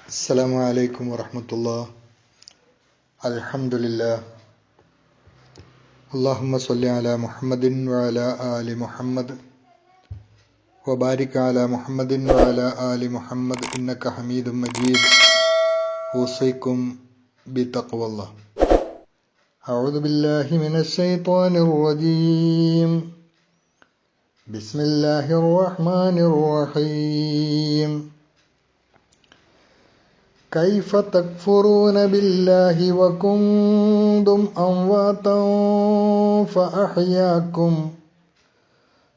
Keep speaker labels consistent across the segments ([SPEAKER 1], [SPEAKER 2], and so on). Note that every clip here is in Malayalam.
[SPEAKER 1] അസ്സലാമു അലൈക്കും വറഹ്മത്തുള്ളാഹി. അൽഹംദുലില്ലാഹ്. അല്ലാഹുമ്മ സ്വല്ലി അലാ മുഹമ്മദിൻ വഅലാ ആലി മുഹമ്മദ് വബാരിക് അലാ മുഹമ്മദിൻ വഅലാ ആലി മുഹമ്മദ് ഇന്നക ഹമീദും മജീദ്. ഊസിക്കും ബിതഖ്വല്ലാഹ്. അഊദു ബില്ലാഹി മിനശ് ശൈത്വാനിർ റജീം. ബിസ്മില്ലാഹിർ റഹ്മാനിർ റഹീം. كيف تكفرون بالله وكنتم أمواتا فأحياكم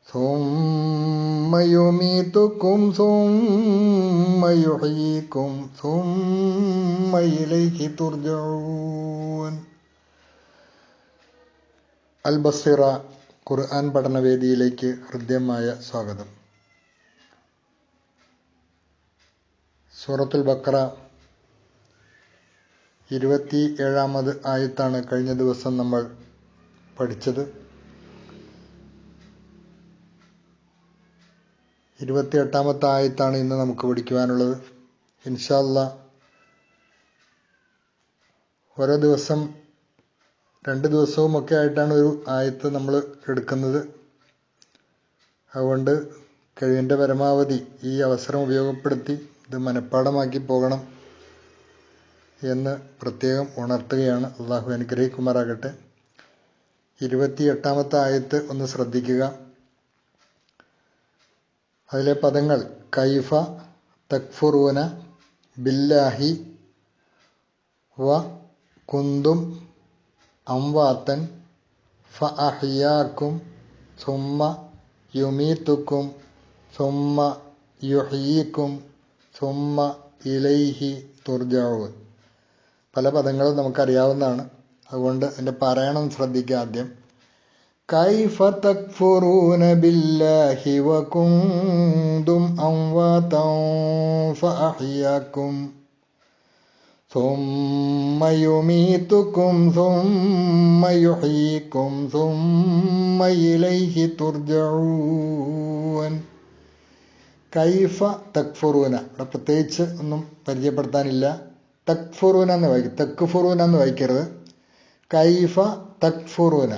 [SPEAKER 1] ثم يميتكم ثم يحييكم ثم إليه ترجعون. അൽ-ബസീറ ഖുർആൻ പഠനവേദിയിലേക്ക് ഹൃദ്യമായ സ്വാഗതം. സൂറത്തുൽ ബഖറ 27-ാമത് ആയത്താണ് കഴിഞ്ഞ ദിവസം നമ്മൾ പഠിച്ചത്. 28-ാമത്തെ ആയത്താണ് ഇന്ന് നമുക്ക് പഠിക്കുവാനുള്ളത്. ഇൻഷാ അല്ലാഹ് ഓരോ ദിവസം 2 ദിവസവുമൊക്കെ ആയിട്ടാണ് ഒരു ആയത്ത് നമ്മൾ എടുക്കുന്നത്. അതുകൊണ്ട് കഴിവിൻ്റെ പരമാവധി ഈ അവസരം ഉപയോഗപ്പെടുത്തി ഇത് മനഃപ്പാഠമാക്കി പോകണം എന്ന് പ്രത്യേകം ഉണർത്തുകയാണ്. അള്ളാഹു അനുഗ്രഹിക്കുമാറാകട്ടെ. 28-ാമത്തെ ആയത്ത് ഒന്ന് ശ്രദ്ധിക്കുക. അതിലെ പദങ്ങൾ കൈഫ തക്ഫുറൂന ബില്ലാഹി വ കുന്തും അംവാത്തൻ ഫഅഹ്യാക്കും സുമ്മ യുമീതുക്കും സുമ്മ യുഹ്യീക്കും സുമ്മ ഇലൈഹി തുർജഊൻ. പല പദങ്ങളും നമുക്കറിയാവുന്നതാണ്. അതുകൊണ്ട് എൻ്റെ പാരായണം ശ്രദ്ധിക്കുക. ആദ്യം കൈഫ തക്ഫുറൂന ബില്ലാഹി വകുന്തും അംവാതൻ ഫഅഹ്യാക്കും ثم يميتكم ثم يحييكم ثم إليه ترجعون. കൈഫ തക്ഫുറൂന, ഇവിടെ പ്രത്യേകിച്ച് ഒന്നും പരിചയപ്പെടുത്താനില്ല. തക്ഫുറൂന എന്ന് വായിക്കും, തക്ഫുറൂന എന്ന് വായിക്കരുത്. കൈഫ തക്ഫുറൂന,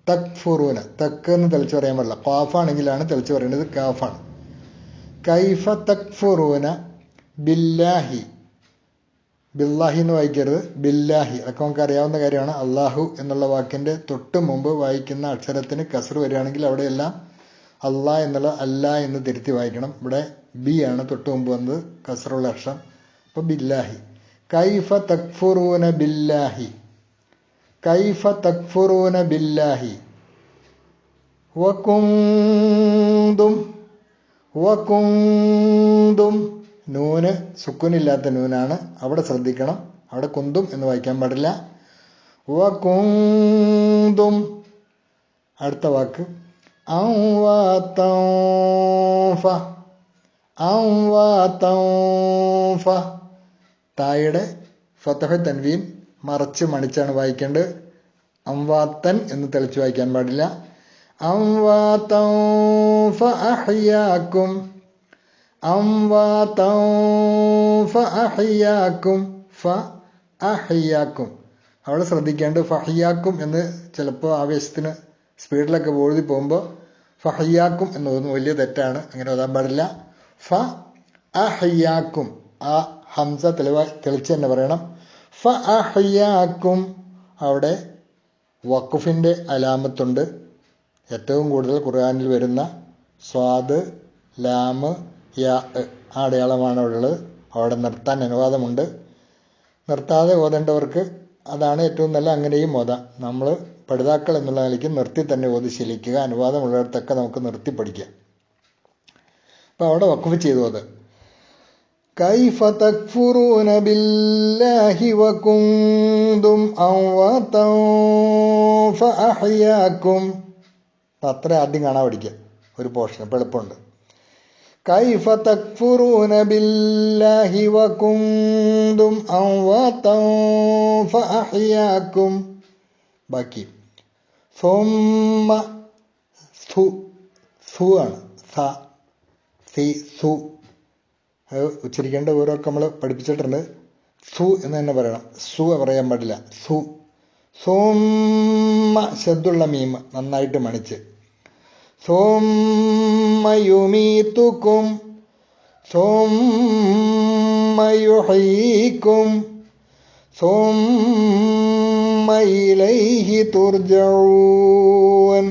[SPEAKER 1] തക്ഫുറൂന, തക്ക് എന്ന് തെളിച്ച് പറയാൻ പാടില്ല. ഖാഫാണെങ്കിലാണ് തെളിച്ച് പറയേണ്ടത്, കാഫാണ്. കൈഫ തക്ഫുറൂന ബില്ലാഹി, ബില്ലാഹി എന്ന് വായിക്കരുത്, ബില്ലാഹി. അതൊക്കെ നമുക്ക് അറിയാവുന്ന കാര്യമാണ്. അള്ളാഹു എന്നുള്ള വാക്കിൻ്റെ തൊട്ട് മുമ്പ് വായിക്കുന്ന അക്ഷരത്തിന് കസ്ർ വരികയാണെങ്കിൽ അവിടെയെല്ലാം അള്ളാ എന്നുള്ള അല്ല എന്ന് തിരുത്തി വായിക്കണം. ഇവിടെ ബി ആണ് തൊട്ട് മുമ്പ് വന്നത്, കസ്റുള്ള അക്ഷരം. അപ്പോൾ ബില്ലാഹി. കൈഫ തക്ഫുറൂന ബില്ലാഹി, കൈഫ തക്ഫുറൂന ബില്ലാഹി വകുന്തും, വകുന്തും, നൂന് സുക്കൂനില്ലാത്ത നൂനാണ്, അവിടെ ശ്രദ്ധിക്കണം. അവിടെ കുന്തും എന്ന് വായിക്കാൻ പാടില്ല. വകുന്തും. അടുത്ത വാക്ക് അംവാതൻ ഫ, അംവാതൻ ഫ. തായുടെ ഫതഹ് തൻവീൻ മറച്ച് മണിച്ചാണ് വായിക്കേണ്ടത്. അംവാത്തൻ എന്ന് തെളിച്ച് വായിക്കാൻ പാടില്ല. അംവാതൻ ഫഅഹ്യാക്കും, അംവാതൻ ഫഅഹ്യാക്കും, ഫഅഹ്യാക്കും. അവിടെ ശ്രദ്ധിക്കേണ്ടത് ഫഹ്യാക്കും എന്ന് ചിലപ്പോൾ ആവേശത്തിന് സ്പീഡിലൊക്കെ എഴുതി പോകുമ്പോൾ ഫഹ്യാക്കും എന്ന് തോന്നുന്നു. വലിയ തെറ്റാണ്, അങ്ങനെ ഓതാൻ പാടില്ല. ഫഅഹ്യാക്കും, ആ ഹംസ തെളിച്ച് തന്നെ പറയണം. ഫഅഹ്യാക്കും. അവിടെ വഖഫിൻ്റെ അലാമത്തുണ്ട്. ഏറ്റവും കൂടുതൽ ഖുർആനിൽ വരുന്ന സ്വാദ്, ലാമ്, യാ, ആ അടയാളമാണ് അവിടെ ഉള്ളത്. അവിടെ നിർത്താൻ അനുവാദമുണ്ട്. നിർത്താതെ ഓതേണ്ടവർക്ക് അതാണ് ഏറ്റവും നല്ല, അങ്ങനെയും ഓതാം. നമ്മൾ പഠിതാക്കൾ എന്നുള്ള നിലയ്ക്ക് നിർത്തി തന്നെ ഓതി ശീലിക്കുക. അനുവാദമുള്ളിടത്തൊക്കെ നമുക്ക് നിർത്തി പഠിക്കാം. അപ്പം അവിടെ വഖഫ് ചെയ്തു അത്. കൈഫ തക്ഫുറൂന ബില്ലാഹി വകുന്തും അംവാതൻ ഫഅഹ്യാക്കും. അത്ര ആദ്യം കാണാൻ പഠിക്കുക ഒരു പോർഷൻ, അപ്പോൾ എളുപ്പമുണ്ട്. കൈഫ തക്ഫുറൂന ബില്ലാഹി വകുന്തും അംവാതൻ ഫഅഹ്യാക്കും. ബാക്കി സുമ്മ, സു, സു ആണ്, സ, സി, സു. അത് ഉച്ചരിക്കേണ്ട ഓരോക്കെ നമ്മൾ പഠിപ്പിച്ചിട്ടുണ്ട്. സു എന്ന് തന്നെ പറയണം, സു പറയാൻ പാടില്ല. സു. സോമ്മ ശബ്ദുള്ള മീം നന്നായിട്ട് മണിച്ച്. സോമ്മയുമീത്തുക്കും സോമ്മയുഹീക്കും ثم إليه ترجعون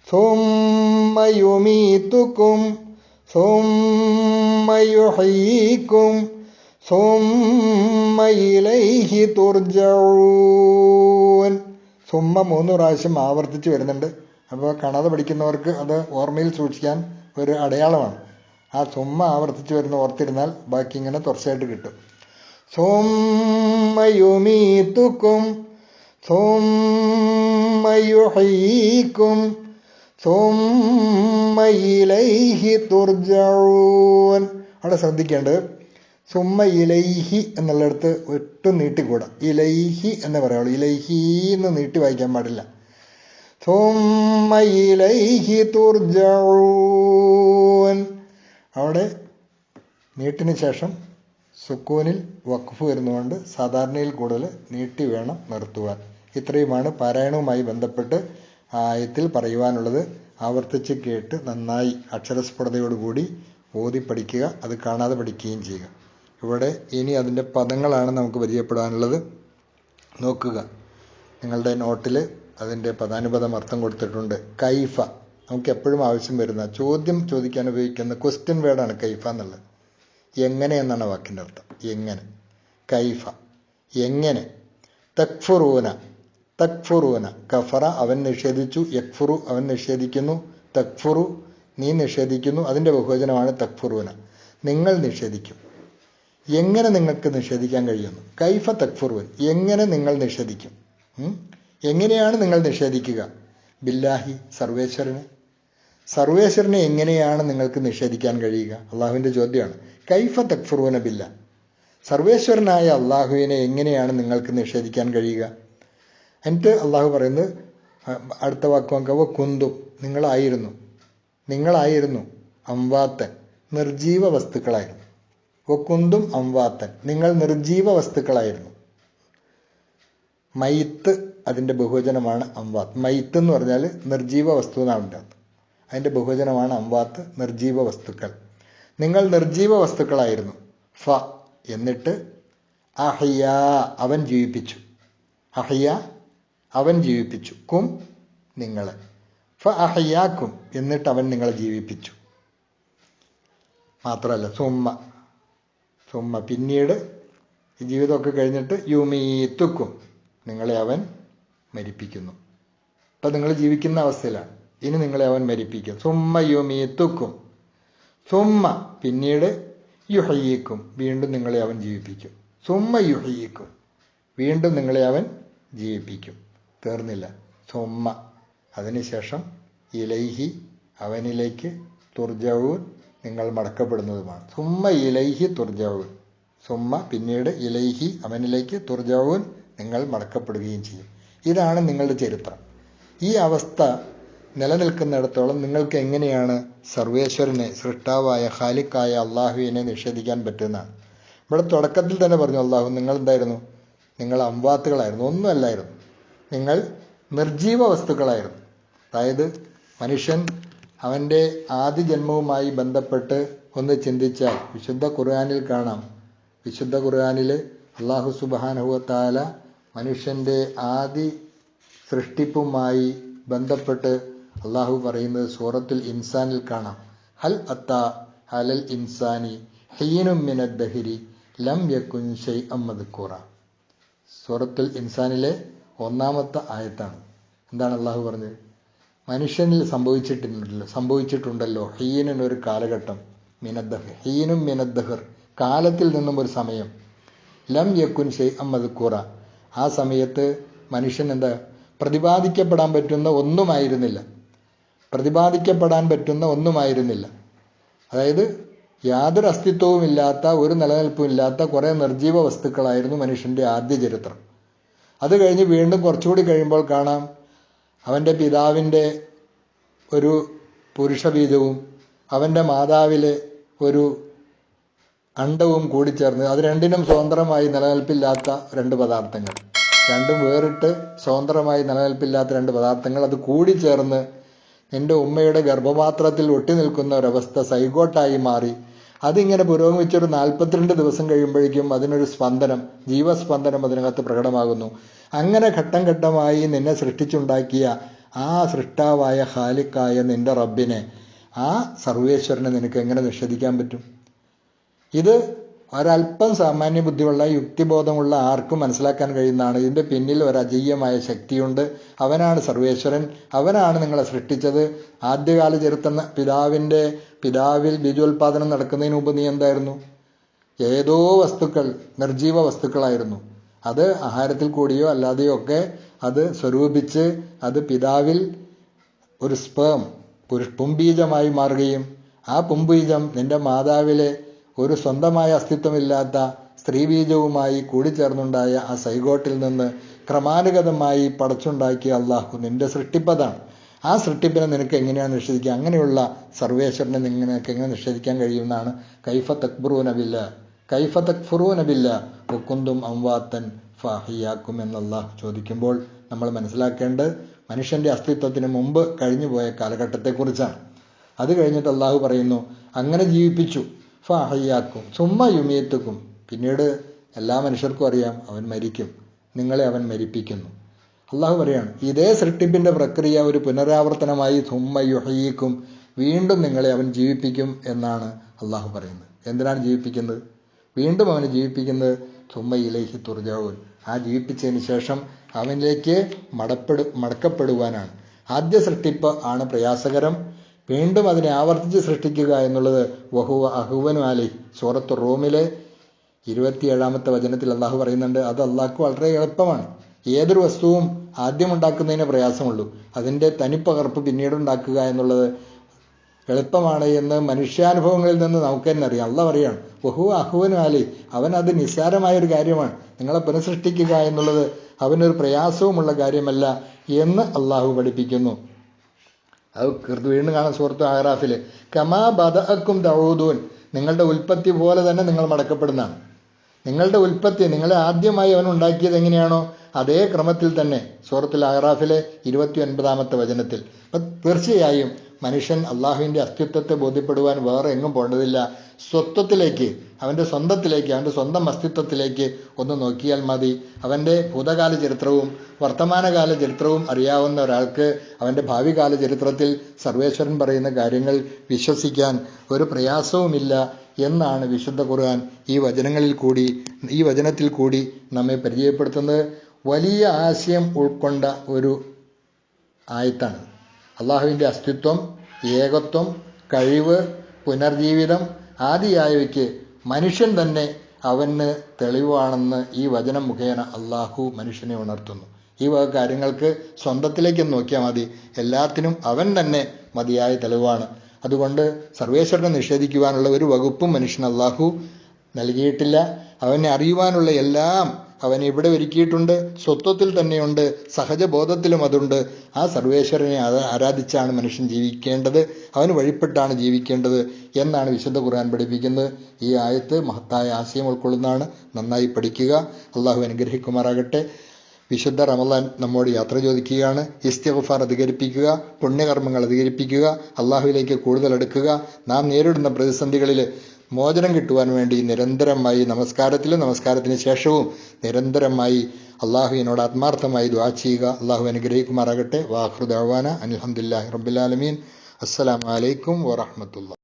[SPEAKER 1] ثم يميتكم ثم يحييكم ثم إليه ترجعون. ثم 3 പ്രാവശ്യം ആവർത്തിച്ച് വരുന്നുണ്ട്. അപ്പോൾ കാണാതെ പഠിക്കുന്നവർക്ക് അത് ഓർമ്മയിൽ സൂക്ഷിക്കാൻ ഒരു അടയാളമാണ്. ആ സുമ്മ ആവർത്തിച്ച് വരുന്ന ഓർത്തിരുന്നാൽ ബാക്കി ഇങ്ങനെ തുടർച്ചയായിട്ട് കിട്ടും. ثم يميتكم ثم يحييكم ثم إليه ترجعون. അവിടെ ശ്രദ്ധിക്കേണ്ടത് സുമ്മ ഇലൈഹി എന്നുള്ളിടത്ത് ഒട്ടും നീട്ടിക്കൂടാ. ഇലൈഹി എന്ന് പറയുള്ളൂ. ഇലൈഹി എന്ന് നീട്ടി വായിക്കാൻ പാടില്ല. ثم إليه ترجعون. അവിടെ നീട്ടിന് ശേഷം സുക്കൂനിൽ വഖഫ് വരുന്നതുകൊണ്ട് സാധാരണയിൽ കൂടുതൽ നീട്ടി വേണം നിർത്തുവാൻ. ഇത്രയുമാണ് പാരായണവുമായി ബന്ധപ്പെട്ട് ആയത്തിൽ പറയുവാനുള്ളത്. ആവർത്തിച്ച് കേട്ട് നന്നായി അക്ഷരസ്ഫുടതയോടുകൂടി ഓതി പഠിക്കുക, അത് കാണാതെ പഠിക്കുകയും ചെയ്യുക. ഇവിടെ ഇനി അതിൻ്റെ പദങ്ങളാണ് നമുക്ക് പരിചയപ്പെടാനുള്ളത്. നോക്കുക, നിങ്ങളുടെ നോട്ടിൽ അതിൻ്റെ പദാനുപദം അർത്ഥം കൊടുത്തിട്ടുണ്ട്. കൈഫ നമുക്ക് എപ്പോഴും ആവശ്യം വരുന്ന ചോദ്യം ചോദിക്കാൻ ഉപയോഗിക്കുന്ന ക്വസ്റ്റ്യൻ വേർഡാണ് കൈഫ എന്നുള്ളത്. എങ്ങനെ എന്നാണ് വാക്കിൻ്റെ അർത്ഥം. എങ്ങനെ. കൈഫ എങ്ങനെ. തക്ഫുറൂന തക്ഫുറൂന. കഫറ അവൻ നിഷേധിച്ചു, യക്ഫുറു അവൻ നിഷേധിക്കുന്നു, തക്ഫുറു നീ നിഷേധിക്കുന്നു. അതിൻ്റെ ബഹുവചനമാണ് തക്ഫുറൂന. നിങ്ങൾ നിഷേധിക്കും. എങ്ങനെ നിങ്ങൾക്ക് നിഷേധിക്കാൻ കഴിയുന്നു? കൈഫ തക്ഫുറൂൻ. എങ്ങനെ നിങ്ങൾ നിഷേധിക്കും? എങ്ങനെയാണ് നിങ്ങൾ നിഷേധിക്കുക? ബില്ലാഹി സർവേശ്വരനെ. സർവേശ്വരനെ എങ്ങനെയാണ് നിങ്ങൾക്ക് നിഷേധിക്കാൻ കഴിയുക? അള്ളാഹുവിൻ്റെ ചോദ്യമാണ്. കൈഫ തക്ഫുറൂന ബില്ല. സർവേശ്വരനായ അള്ളാഹുവിനെ എങ്ങനെയാണ് നിങ്ങൾക്ക് നിഷേധിക്കാൻ കഴിയുക? എന്നിട്ട് അള്ളാഹു പറയുന്നത് അടുത്ത വാക്ക് നോക്കുക. കുന്തും നിങ്ങളായിരുന്നു അംവാത്തൻ നിർജീവ വസ്തുക്കളായിരുന്നു. കുന്തും അംവാത്തൻ നിങ്ങൾ നിർജീവ വസ്തുക്കളായിരുന്നു. മൈത്ത് അതിൻ്റെ ബഹുവചനമാണ് അംവാത്ത്. മൈത്ത് എന്ന് പറഞ്ഞാൽ നിർജീവ വസ്തു എന്നാണ് അതിൻ്റെ. അതിൻ്റെ ബഹുവചനമാണ് അംവാത്ത്, നിർജീവ വസ്തുക്കൾ. നിങ്ങൾ നിർജീവ വസ്തുക്കളായിരുന്നു. ഫ എന്നിട്ട് അഹ്യ അവൻ ജീവിപ്പിച്ചു. അഹ്യ അവൻ ജീവിപ്പിച്ചു. കും നിങ്ങളെ. ഫ അഹ്യാക്കും എന്നിട്ട് അവൻ നിങ്ങളെ ജീവിപ്പിച്ചു. മാത്രമല്ല സുമ്മ പിന്നീട് ഈ ജീവിതമൊക്കെ കഴിഞ്ഞിട്ട് യുമീത്തുക്കും നിങ്ങളെ അവൻ മരിപ്പിക്കുന്നു. അപ്പം നിങ്ങൾ ജീവിക്കുന്ന അവസ്ഥയിലാണ്. ഇനി നിങ്ങളെ അവൻ മരിപ്പിക്കും. സുമ്മ യുമീത്തുക്കും സുമ്മ പിന്നീട് യുഹയ്യിക്കും വീണ്ടും നിങ്ങളെ അവൻ ജീവിപ്പിക്കും. സുമ്മ യുഹയ്യിക്കും വീണ്ടും നിങ്ങളെ അവൻ ജീവിപ്പിക്കും. തീർന്നില്ല. സുമ്മ അതിനുശേഷം ഇലൈഹി അവനിലേക്ക് തുർജഊൻ നിങ്ങൾ മടക്കപ്പെടുന്നതുമാണ്. സുമ്മ ഇലൈഹി തുർജഊൻ. സുമ്മ പിന്നീട് ഇലൈഹി അവനിലേക്ക് തുർജഊൻ നിങ്ങൾ മടക്കപ്പെടുകയും ചെയ്യും. ഇതാണ് നിങ്ങളുടെ ചരിത്രം. ഈ അവസ്ഥ നിലനിൽക്കുന്നിടത്തോളം നിങ്ങൾക്ക് എങ്ങനെയാണ് സർവേശ്വരനെ, സൃഷ്ടാവായ ഖാലിക്കായ അള്ളാഹുവിനെ നിഷേധിക്കാൻ പറ്റുന്നതാണ്. ഇവിടെ തുടക്കത്തിൽ തന്നെ പറഞ്ഞു അള്ളാഹു നിങ്ങൾ എന്തായിരുന്നു? നിങ്ങൾ അംവാത്തുകളായിരുന്നു, ഒന്നുമല്ലായിരുന്നു. നിങ്ങൾ നിർജീവ വസ്തുക്കളായിരുന്നു. അതായത് മനുഷ്യൻ അവൻ്റെ ആദ്യ ജന്മവുമായി ബന്ധപ്പെട്ട് ഒന്ന് ചിന്തിച്ചാൽ വിശുദ്ധ ഖുർആനിൽ കാണാം. വിശുദ്ധ ഖുർആനിൽ അള്ളാഹു സുബ്ഹാനഹു വ തആല മനുഷ്യൻ്റെ ആദി സൃഷ്ടിപ്പുമായി ബന്ധപ്പെട്ട് അള്ളാഹു പറയുന്നത് സൂറത്തുൽ ഇൻസാനിൽ കാണാം. ഹൽ അത്താ അലൽ ഇൻസാനി ഹീനും മിനദ് ദഹ്രി ലം യകുൻ ശൈഅൻ മദ്കൂറ. സൂറത്തുൽ ഇൻസാനിലെ 1-ാമത്തെ ആയത്താണ്. എന്താണ് അള്ളാഹു പറഞ്ഞത്? മനുഷ്യനിൽ സംഭവിച്ചിട്ടുണ്ടല്ലോ ഹീനൊരു കാലഘട്ടം, മിനദ്ദഹർ ഹീനും മിനദ്ദഹർ കാലത്തിൽ നിന്നും ഒരു സമയം, ലം യകുൻ ശൈഅൻ മദ്കൂറ ആ സമയത്ത് മനുഷ്യൻ പ്രതിപാദിക്കപ്പെടാൻ പറ്റുന്ന ഒന്നുമായിരുന്നില്ല. അതായത് യാതൊരു അസ്തിത്വവുമില്ലാത്ത, ഒരു നിലനിൽപ്പുമില്ലാത്ത കുറേ നിർജീവ വസ്തുക്കളായിരുന്നു മനുഷ്യൻ്റെ ആദ്യ ചരിത്രം. അത് കഴിഞ്ഞ് വീണ്ടും കുറച്ചുകൂടി കഴിയുമ്പോൾ കാണാം അവൻ്റെ പിതാവിൻ്റെ ഒരു പുരുഷബീജവും അവൻ്റെ മാതാവിലെ ഒരു അണ്ടവും കൂടിച്ചേർന്ന്, അത് രണ്ടിനും സ്വതന്ത്രമായി നിലനിൽപ്പില്ലാത്ത രണ്ട് പദാർത്ഥങ്ങൾ, രണ്ടും വേറിട്ട് സ്വതന്ത്രമായി നിലനിൽപ്പില്ലാത്ത രണ്ട് പദാർത്ഥങ്ങൾ, അത് കൂടിച്ചേർന്ന് എൻ്റെ ഉമ്മയുടെ ഗർഭപാത്രത്തിൽ ഒട്ടി നിൽക്കുന്ന ഒരവസ്ഥ സൈഗോട്ടായി മാറി. അതിങ്ങനെ പുരോഗമിച്ചൊരു 42 ദിവസം കഴിയുമ്പോഴേക്കും അതിനൊരു സ്പന്ദനം, ജീവസ്പന്ദനം അതിനകത്ത് പ്രകടമാകുന്നു. അങ്ങനെ ഘട്ടം ഘട്ടമായി നിന്നെ സൃഷ്ടിച്ചുണ്ടാക്കിയ ആ സൃഷ്ടാവായ ഖാലിക്കായ നിന്റെ റബ്ബിനെ, ആ സർവേശ്വരനെ നിനക്ക് എങ്ങനെ നിഷേധിക്കാൻ പറ്റും? ഇത് ഒരല്പം സാമാന്യ ബുദ്ധിയുള്ള യുക്തിബോധമുള്ള ആർക്കും മനസ്സിലാക്കാൻ കഴിയുന്നതാണ്. ഇതിൻ്റെ പിന്നിൽ ഒരു അജയ്യമായ ശക്തിയുണ്ട്. അവനാണ് സർവേശ്വരൻ, അവനാണ് നിങ്ങളെ സൃഷ്ടിച്ചത്. ആദ്യകാല ചരിത്രം പിതാവിൽ ബീജോത്പാദനം നടക്കുന്നതിന് മുമ്പ് നീ എന്തായിരുന്നു? ഏതോ വസ്തുക്കൾ, നിർജീവ വസ്തുക്കളായിരുന്നു. അത് ആഹാരത്തിൽ കൂടിയോ അല്ലാതെയോ ഒക്കെ അത് സ്വരൂപിച്ച് അത് പിതാവിൽ ഒരു സ്പേം, പുംബീജമായി മാറുകയും ആ പുംബീജം നിന്റെ മാതാവിലെ ഒരു സ്വന്തമായ അസ്തിത്വമില്ലാത്ത സ്ത്രീബീജവുമായി കൂടിച്ചേർന്നുണ്ടായ ആ സൈഗോട്ടിൽ നിന്ന് ക്രമാനുഗതമായി പടച്ചുണ്ടാക്കിയ അള്ളാഹു നിന്റെ സൃഷ്ടിപ്പതാണ്. ആ സൃഷ്ടിപ്പിനെ നിനക്ക് എങ്ങനെയാണ് നിഷേധിക്കുക? അങ്ങനെയുള്ള സർവേശ്വരനെ നിനക്ക് എങ്ങനെ നിഷേധിക്കാൻ കഴിയുമെന്നാണ് കൈഫ തക്ഫുറൂന ബില്ലാഹ് വകുന്തും അംവാതൻ ഫഅഹ്യാക്കും എന്ന് അള്ളാഹു ചോദിക്കുമ്പോൾ നമ്മൾ മനസ്സിലാക്കേണ്ടത് മനുഷ്യന്റെ അസ്തിത്വത്തിന് മുമ്പ് കഴിഞ്ഞുപോയ കാലഘട്ടത്തെക്കുറിച്ചാണ്. അത് കഴിഞ്ഞിട്ട് അള്ളാഹു പറയുന്നു, അങ്ങനെ ജീവിപ്പിച്ചു, ഫഅഹ്യാക്കും സുമ്മ യുമീത്തുക്കും, പിന്നീട് എല്ലാ മനുഷ്യർക്കും അറിയാം അവൻ മരിക്കും, നിങ്ങളെ അവൻ മരിപ്പിക്കുന്നു. അള്ളാഹു പറയാണ്, ഇതേ സൃഷ്ടിപ്പിന്റെ പ്രക്രിയ ഒരു പുനരാവർത്തനമായി സുമ്മ യുഹ്യീക്കും, വീണ്ടും നിങ്ങളെ അവൻ ജീവിപ്പിക്കും എന്നാണ് അള്ളാഹു പറയുന്നത്. എന്തിനാണ് ജീവിപ്പിക്കുന്നത്? വീണ്ടും അവന് ജീവിപ്പിക്കുന്നത് സുമ്മ ഇലൈഹി തുർജഊൻ, ആ ജീവിപ്പിച്ചതിന് ശേഷം അവനിലേക്ക് മടക്കപ്പെടുവാനാണ്. ആദ്യ സൃഷ്ടിപ്പ് ആണ് പ്രയാസകരം. വീണ്ടും അതിനെ ആവർത്തിച്ച് സൃഷ്ടിക്കുക എന്നുള്ളത് വഹുവ അഹ്വനു അലൈഹി, സൂറത്ത് റൂമിലെ 27-ാമത്തെ വചനത്തിൽ അള്ളാഹു പറയുന്നുണ്ട്, അത് അള്ളാഹ്ക്ക് വളരെ എളുപ്പമാണ്. ഏതൊരു വസ്തുവും ആദ്യം ഉണ്ടാക്കുന്നതിന് പ്രയാസമുള്ളൂ, അതിൻ്റെ തനിപ്പകർപ്പ് പിന്നീട് ഉണ്ടാക്കുക എന്നുള്ളത് എളുപ്പമാണ് എന്ന് മനുഷ്യാനുഭവങ്ങളിൽ നിന്ന് നമുക്ക് തന്നെ അറിയാം. അള്ളാഹ് പറയാണ് വഹുവ അഹ്വനു അലൈഹി, അവൻ അത് നിസ്സാരമായൊരു കാര്യമാണ്, നിങ്ങളെ പുനഃസൃഷ്ടിക്കുക എന്നുള്ളത് അവനൊരു പ്രയാസവുമുള്ള കാര്യമല്ല എന്ന് അള്ളാഹു പഠിപ്പിക്കുന്നു. അത് വീണ്ടും കാണാൻ സൂറത്ത് അഹ്റാഫില്, കമാ ബദഅക്കും തഊദൂൻ, നിങ്ങളുടെ ഉൽപ്പത്തി പോലെ തന്നെ നിങ്ങൾ മടക്കപ്പെടുന്നതാണ്. നിങ്ങളുടെ ഉൽപ്പത്തി, നിങ്ങളെ ആദ്യമായി അവൻ ഉണ്ടാക്കിയത് എങ്ങനെയാണോ അതേ ക്രമത്തിൽ തന്നെ സൂറത്തുൽ അഹ്റാഫിലെ 29-ാമത്തെ വചനത്തിൽ. അപ്പം തീർച്ചയായും മനുഷ്യൻ അള്ളാഹുവിൻ്റെ അസ്തിത്വത്തെ ബോധ്യപ്പെടുവാൻ വേറെ എങ്ങും പോകേണ്ടതില്ല. സ്വത്വത്തിലേക്ക്, അവൻ്റെ സ്വന്തത്തിലേക്ക്, അവൻ്റെ സ്വന്തം അസ്തിത്വത്തിലേക്ക് ഒന്ന് നോക്കിയാൽ മതി. അവൻ്റെ ഭൂതകാല ചരിത്രവും വർത്തമാനകാല ചരിത്രവും അറിയാവുന്ന ഒരാൾക്ക് അവൻ്റെ ഭാവികാല ചരിത്രത്തിൽ സർവേശ്വരൻ പറയുന്ന കാര്യങ്ങൾ വിശ്വസിക്കാൻ ഒരു പ്രയാസവുമില്ല എന്നാണ് വിശുദ്ധ ഖുർആൻ ഈ വചനത്തിൽ കൂടി നമ്മെ പരിചയപ്പെടുത്തുന്നത്. വലിയ ആശയം ഉൾക്കൊണ്ട ഒരു ആയത്താണ്. അള്ളാഹുവിൻ്റെ അസ്തിത്വം, ഏകത്വം, കഴിവ്, പുനർജീവിതം ആദിയായവയ്ക്ക് മനുഷ്യൻ തന്നെ അവന് തെളിവാണെന്ന് ഈ വചനം മുഖേന അള്ളാഹു മനുഷ്യനെ ഉണർത്തുന്നു. ഈ വക കാര്യങ്ങൾക്ക് സ്വന്തത്തിലേക്ക് നോക്കിയാൽ മതി, എല്ലാത്തിനും അവൻ തന്നെ മതിയായ തെളിവാണ്. അതുകൊണ്ട് സർവേശ്വരനെ നിഷേധിക്കുവാനുള്ള ഒരു വകുപ്പും മനുഷ്യന് അള്ളാഹു നൽകിയിട്ടില്ല. അവനെ അറിയുവാനുള്ള എല്ലാം അവൻ ഇവിടെ ഒരുക്കിയിട്ടുണ്ട്, സ്വത്വത്തിൽ തന്നെയുണ്ട്, സഹജബോധത്തിലും അതുണ്ട്. ആ സർവേശ്വരനെ ആരാധിച്ചാണ് മനുഷ്യൻ ജീവിക്കേണ്ടത്, അവന് വഴിപ്പെട്ടാണ് ജീവിക്കേണ്ടത് എന്നാണ് വിശുദ്ധ ഖുർആൻ പഠിപ്പിക്കുന്നത്. ഈ ആയത്ത് മഹത്തായ ആശയം ഉൾക്കൊള്ളുന്നതാണ്. നന്നായി പഠിക്കുക. അള്ളാഹു അനുഗ്രഹിക്കുമാറാകട്ടെ. വിശുദ്ധ റമളാൻ നമ്മോട് യാത്ര ചോദിക്കുകയാണ്. ഇസ്തിഗ്ഫാർ അധികരിപ്പിക്കുക, പുണ്യകർമ്മങ്ങൾ അധികരിപ്പിക്കുക, അള്ളാഹുവിലേക്ക് കൂടുതൽ അടുക്കുക. നാം നേരിടുന്ന പ്രതിസന്ധികളിൽ മോചനം കിട്ടുവാൻ വേണ്ടി നിരന്തരമായി നമസ്കാരത്തിലും നമസ്കാരത്തിന് ശേഷവും നിരന്തരമായി അള്ളാഹുവിനോട് ആത്മാർത്ഥമായി ദുആ ചെയ്യുക. അള്ളാഹു അനുഗ്രഹിക്കുമാറാകട്ടെ. വാഖിറു ദഅ്വാന അൽഹംദുലില്ലാഹി റബ്ബിൽ ആലമീൻ. അസ്സലാമു അലൈക്കും വറഹ്മത്തുള്ളാഹി.